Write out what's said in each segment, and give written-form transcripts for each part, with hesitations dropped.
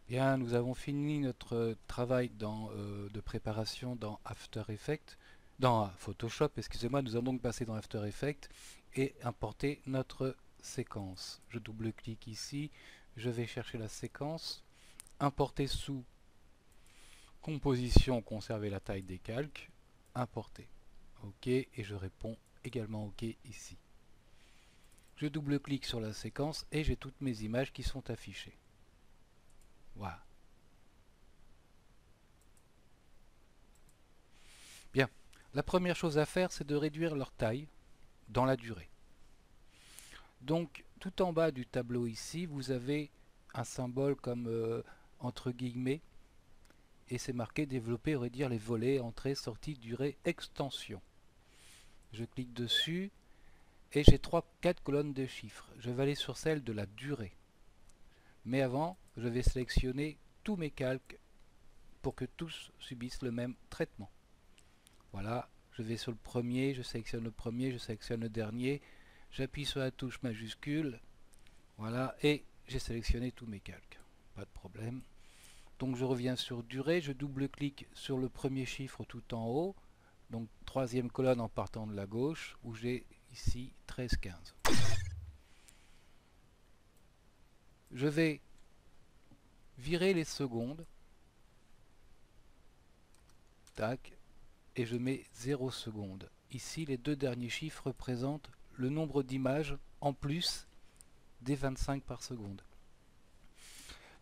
Bien, nous avons fini notre travail de préparation dans After Effects, dans Photoshop, excusez-moi. Nous allons donc passer dans After Effects et importer notre séquence. Je double-clique ici, je vais chercher la séquence, importer sous composition, conserver la taille des calques, importer. OK, et je réponds également OK ici. Je double-clique sur la séquence et j'ai toutes mes images qui sont affichées. Voilà. Bien, la première chose à faire, c'est de réduire leur taille dans la durée. Donc, tout en bas du tableau ici, vous avez un symbole comme entre guillemets, et c'est marqué développer, réduire les volets, entrée, sortie, durée, extension. Je clique dessus et j'ai 4 colonnes de chiffres. Je vais aller sur celle de la durée. Mais avant, je vais sélectionner tous mes calques pour que tous subissent le même traitement. Voilà, je vais sur le premier, je sélectionne le premier, je sélectionne le dernier, j'appuie sur la touche majuscule, voilà, et j'ai sélectionné tous mes calques. Pas de problème. Donc je reviens sur durée, je double-clique sur le premier chiffre tout en haut, donc troisième colonne en partant de la gauche, où j'ai ici 13,15. Je vais virer les secondes, tac, et je mets 0 secondes. Ici, les deux derniers chiffres représentent le nombre d'images en plus des 25 par seconde.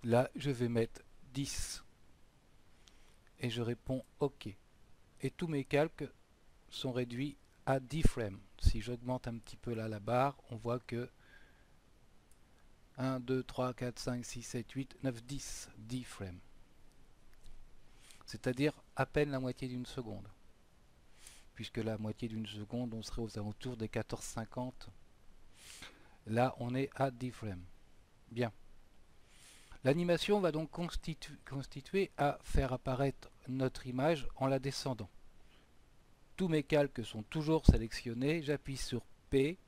Là, je vais mettre 10 et je réponds OK. Et tous mes calques sont réduits à 10 frames. Si j'augmente un petit peu là la barre, on voit que 1, 2, 3, 4, 5, 6, 7, 8, 9, 10, 10 frames. C'est-à-dire à peine la moitié d'une seconde. Puisque la moitié d'une seconde, on serait aux alentours des 14,50. Là, on est à 10 frames. Bien. L'animation va donc constituer à faire apparaître notre image en la descendant. Tous mes calques sont toujours sélectionnés. J'appuie sur P.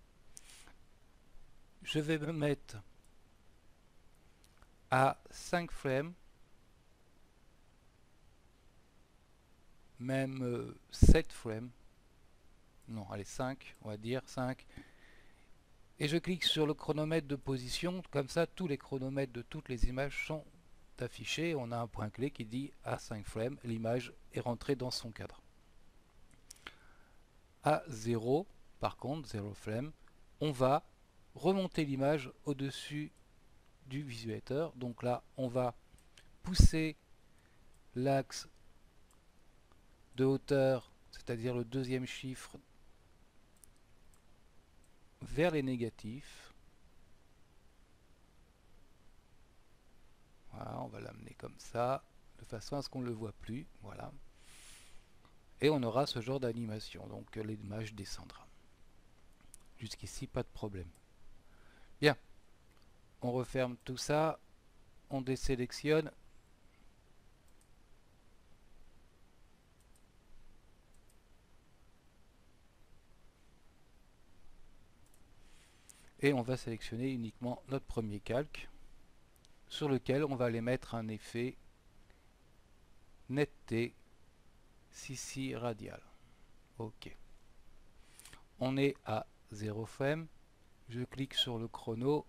Je vais me mettre à 5 frames, même 7 frames. Non, allez, 5, on va dire 5. Et je clique sur le chronomètre de position. Comme ça, tous les chronomètres de toutes les images sont affichés. On a un point clé qui dit à 5 frames, l'image est rentrée dans son cadre. À 0, par contre, 0 frame, on va remonter l'image au-dessus du visualisateur. Donc là, on va pousser l'axe de hauteur, c'est-à-dire le deuxième chiffre, vers les négatifs. Voilà, on va l'amener comme ça, de façon à ce qu'on ne le voit plus. Voilà. Et on aura ce genre d'animation, donc l'image descendra. Jusqu'ici, pas de problème. Bien, on referme tout ça, on désélectionne. Et on va sélectionner uniquement notre premier calque, sur lequel on va aller mettre un effet netteté CC radial. OK. On est à 0 frame. Je clique sur le chrono.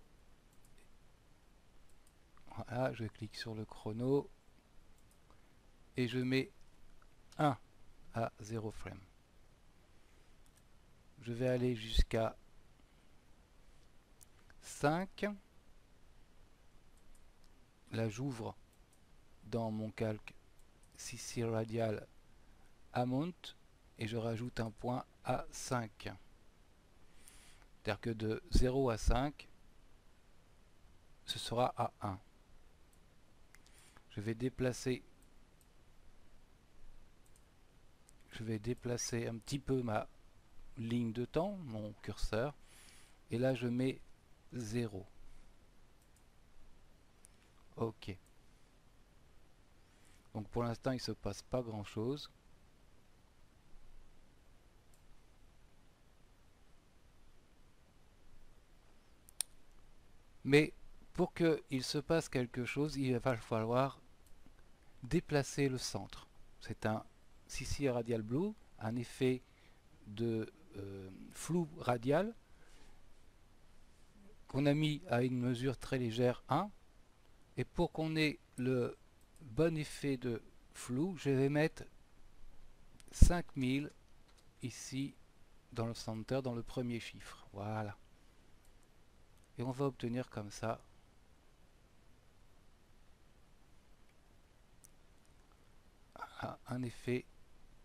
Voilà, je clique sur le chrono. Et je mets 1 à 0 frame. Je vais aller jusqu'à 5. Là, j'ouvre dans mon calque CC radial amount et je rajoute un point à 5. C'est-à-dire que de 0 à 5, ce sera à 1. Je vais déplacer un petit peu ma ligne de temps, mon curseur, et là je mets 0. OK. Donc pour l'instant il ne se passe pas grand chose. Mais Pour qu'il se passe quelque chose, il va falloir déplacer le centre. C'est un CC Radial Blue, un effet de flou radial qu'on a mis à une mesure très légère 1. Et pour qu'on ait le bon effet de flou, je vais mettre 5000 ici dans le center, dans le premier chiffre. Voilà. Et on va obtenir comme ça un effet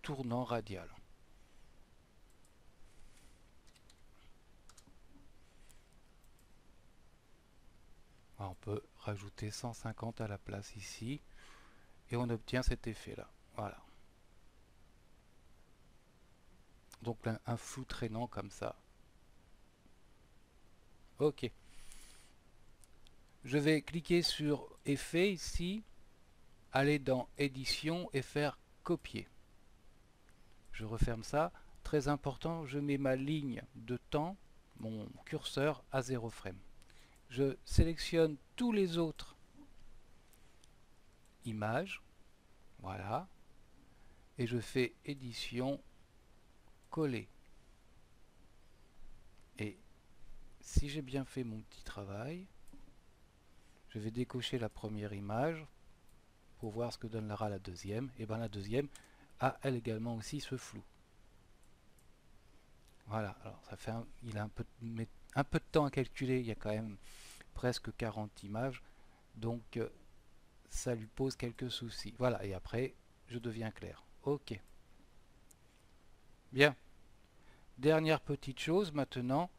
tournant radial. On peut rajouter 150 à la place ici et on obtient cet effet là. Voilà. Donc un flou traînant comme ça. Ok. Je vais cliquer sur effet ici, aller dans édition et faire copier. Je referme ça. Très important, je mets ma ligne de temps, mon curseur à 0 frame. Je sélectionne tous les autres images. Voilà. Et je fais édition, coller. Et si j'ai bien fait mon petit travail, je vais décocher la première image pour voir ce que donnera la deuxième. Et bien la deuxième a elle également aussi ce flou. Voilà, alors ça fait il a un peu de temps à calculer, il y a quand même presque 40 images, donc ça lui pose quelques soucis. Voilà, et après je deviens clair. Ok. Bien. Dernière petite chose maintenant,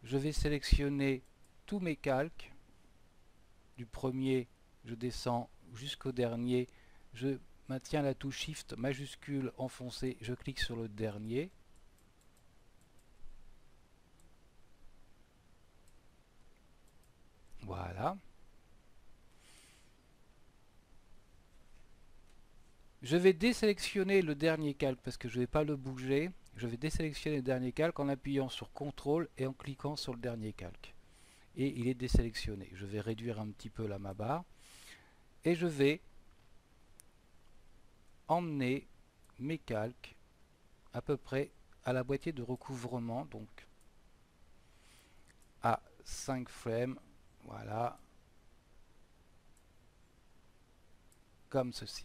je vais sélectionner tous mes calques. Du premier, je descends jusqu'au dernier, je maintiens la touche Shift majuscule enfoncée, je clique sur le dernier. Voilà. Je vais désélectionner le dernier calque parce que je ne vais pas le bouger. Je vais désélectionner le dernier calque en appuyant sur CTRL et en cliquant sur le dernier calque. Et il est désélectionné. Je vais réduire un petit peu la ma barre. Et je vais emmener mes calques à peu près à la boîtier de recouvrement. Donc à 5 frames. Voilà. Comme ceci.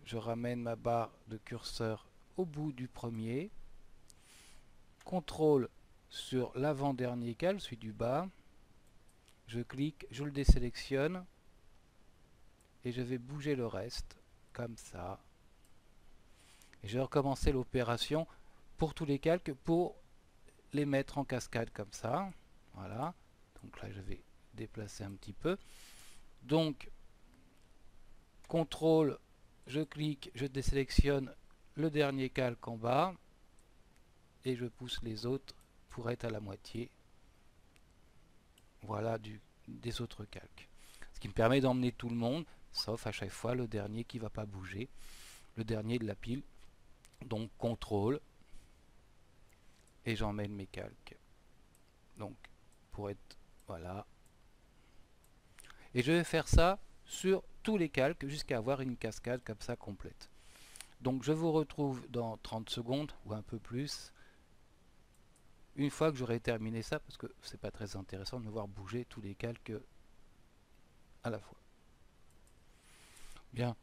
Je ramène ma barre de curseur au bout du premier. CTRL sur l'avant-dernier calque, celui du bas. Je clique, je le désélectionne et je vais bouger le reste comme ça. Et je vais recommencer l'opération pour tous les calques pour les mettre en cascade comme ça. Voilà. Donc là je vais déplacer un petit peu. Donc CTRL, je clique, je désélectionne le dernier calque en bas et je pousse les autres pour être à la moitié. Voilà des autres calques. Ce qui me permet d'emmener tout le monde, sauf à chaque fois le dernier qui ne va pas bouger, le dernier de la pile. Donc CTRL et j'emmène mes calques. Donc pour être voilà. Et je vais faire ça sur tous les calques jusqu'à avoir une cascade comme ça complète. Donc je vous retrouve dans 30 secondes ou un peu plus. Une fois que j'aurai terminé ça, parce que c'est pas très intéressant de me voir bouger tous les calques à la fois. Bien,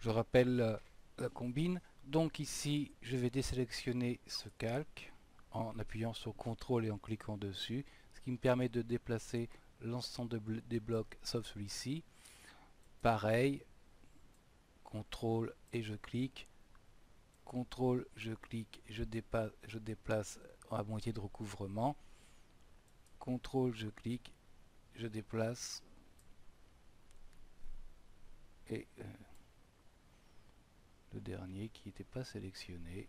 je rappelle la combine. Donc ici, je vais désélectionner ce calque en appuyant sur CTRL et en cliquant dessus, ce qui me permet de déplacer l'ensemble des blocs sauf celui-ci. Pareil, CTRL et je clique, CTRL, je clique, je déplace à moitié de recouvrement, CTRL, je clique, je déplace et le dernier qui n'était pas sélectionné,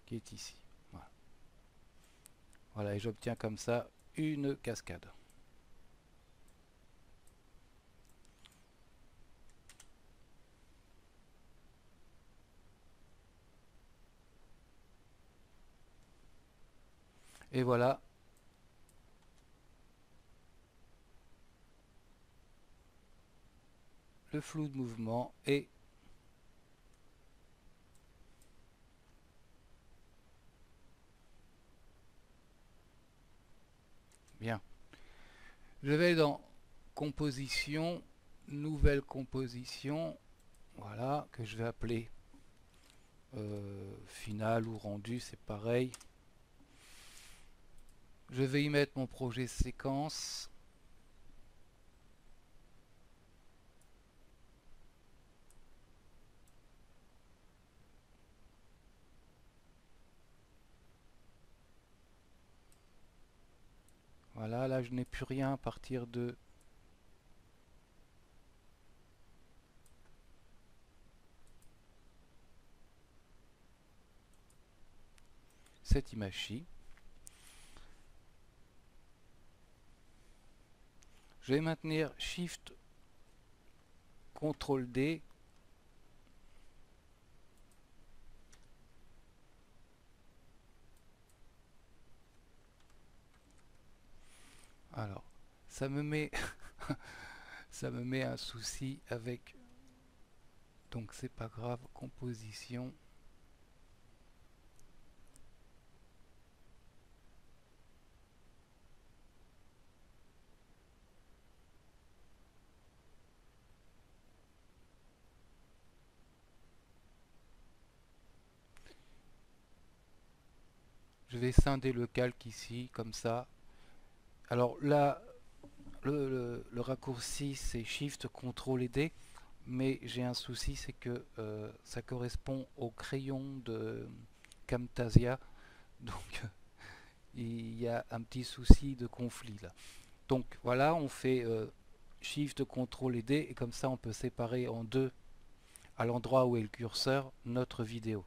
qui est ici. Voilà, voilà et j'obtiens comme ça une cascade. Et voilà, le flou de mouvement est bien. Je vais dans composition, nouvelle composition, voilà, que je vais appeler final ou rendu, c'est pareil. Je vais y mettre mon projet séquence. Voilà, là je n'ai plus rien à partir de cette image-ci. Je vais maintenir Shift CTRL D. Alors, ça me met ça me met un souci avec, donc c'est pas grave, composition. Je vais scinder le calque ici, comme ça. Alors là, le raccourci c'est Shift CTRL et D, mais j'ai un souci, c'est que ça correspond au crayon de Camtasia, donc il y a un petit souci de conflit là. Donc voilà, on fait Shift CTRL et D, et comme ça on peut séparer en deux, à l'endroit où est le curseur, notre vidéo.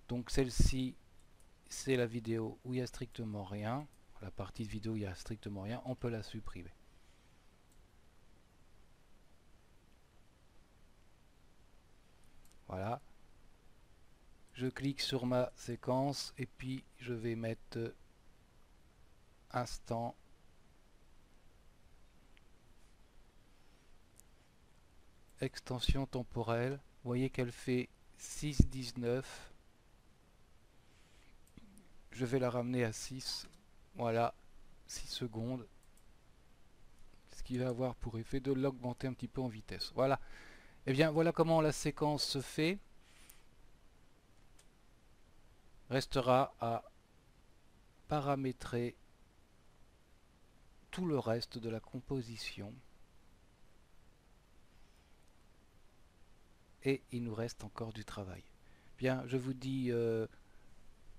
Donc celle-ci, c'est la vidéo où il n'y a strictement rien, la partie de vidéo où il n'y a strictement rien, on peut la supprimer. Voilà. Je clique sur ma séquence et puis je vais mettre instant. Extension temporelle. Vous voyez qu'elle fait 6,19. Je vais la ramener à 6. Voilà, 6 secondes. Ce qui va avoir pour effet de l'augmenter un petit peu en vitesse. Voilà. Et bien voilà comment la séquence se fait. Restera à paramétrer tout le reste de la composition. Et il nous reste encore du travail. Bien, je vous dis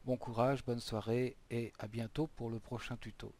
bon courage, bonne soirée et à bientôt pour le prochain tuto.